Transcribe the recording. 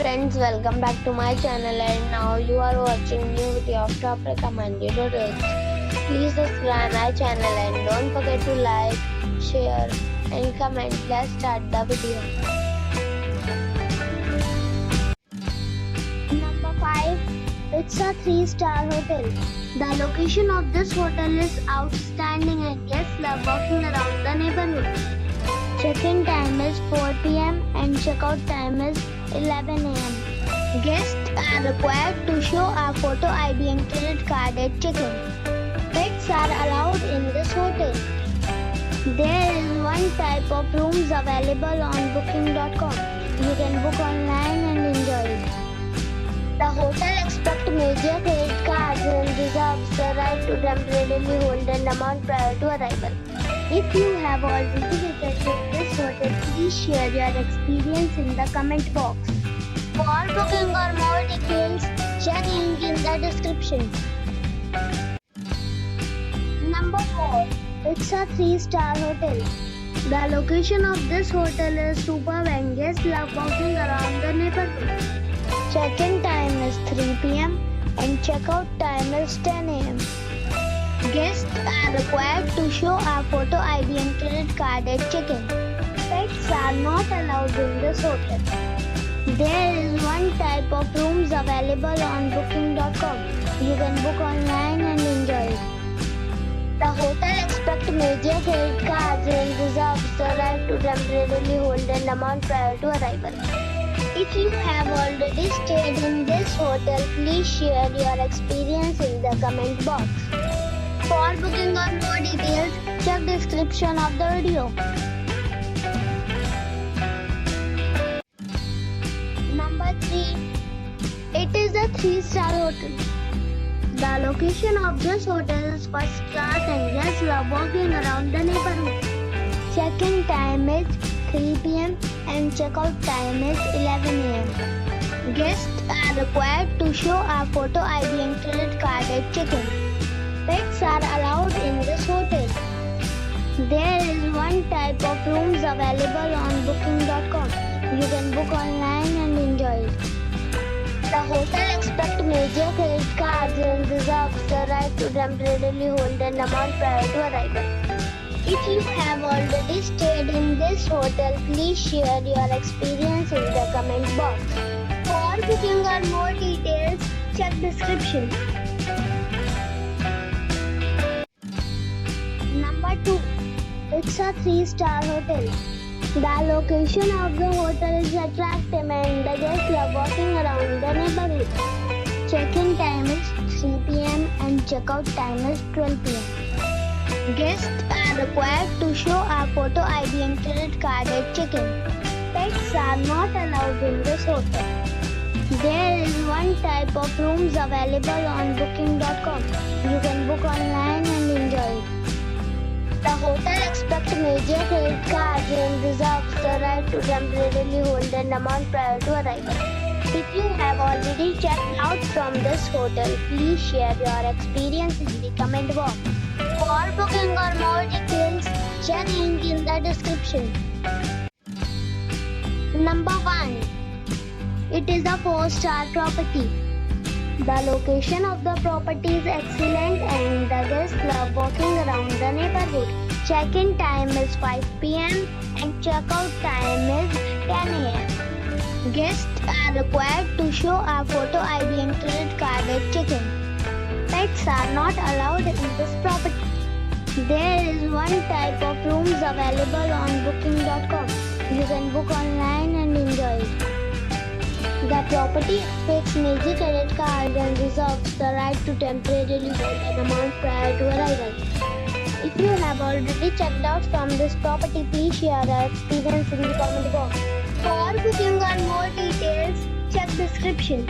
friends, welcome back to my channel, and now you are watching new video of top recommended tutorials. Please subscribe my channel and don't forget to like, share and comment. Let's start the video. Number 5. It's a 3-star hotel. The location of this hotel is outstanding and guests love walking around the neighborhood. Check-in time is 4 p.m. and check-out time is 11 a.m. Guests are required to show a photo ID and credit card at check-in. Pets are allowed in this hotel. There is one type of rooms available on booking.com. You can book online and enjoy it. The hotel expects major credit cards and reserves the right to temporarily hold an amount prior to arrival. If you have already visited this hotel, please share your experience in the comment box. For booking or more details, check link in the description. Number 4. It's a 3-star hotel. The location of this hotel is superb and guests love walking around the neighborhood. Check-in time is 3 p.m. and check-out time is 10 a.m. Guests are required to show a photo ID and credit card at check-in. Pets are not allowed in this hotel. There is one type of rooms available on booking.com. You can book online and enjoy it. The hotel expects major credit cards and reserves the right to temporarily hold an amount prior to arrival. If you have already stayed in this hotel, please share your experience in the comment box. For booking or more details, check description of the video. Number 3. It is a 3-star hotel. The location of this hotel is first class and guests love walking around the neighborhood. Check-in time is 3 p.m. and check-out time is 11 a.m. Guests are required to show a photo ID and credit card at check-in. Pets are allowed in this hotel. There is one type of rooms available on booking.com. You can book online and enjoy it. The hotel expects major credit cards and reserves the right to temporarily hold an amount prior to arrival. If you have already stayed in this hotel, please share your experience in the comment box. For booking or more details, check description. Number 2. It's a 3-star hotel. The location of the hotel is attractive and the guests love walking around the neighborhood. Check-in time is 3 p.m. and check-out time is 12 p.m. Guests are required to show a photo ID and credit card at check-in. Pets are not allowed in this hotel. There is one type of rooms available on booking.com. You can book online and enjoy it. The hotel expects major credit cards and reserves the right to temporarily hold an amount prior to arrival. If you have already checked out from this hotel, please share your experience in the comment box. For booking or more details, check link in the description. Number 1. It is a 4-star property. The location of the property is excellent and the guests love walking around the neighborhood. Check-in time is 5 p.m. and check-out time is 10 a.m. Guests are required to show a photo ID and credit card at check-in. Pets are not allowed in this property. There is one type of rooms available on booking.com. You can book online and enjoy it. The property expects major credit cards and reserves the right to temporarily hold an amount prior to arrival. If you have already checked out from this property, please share your experience in the comment box. For booking or more details, check description.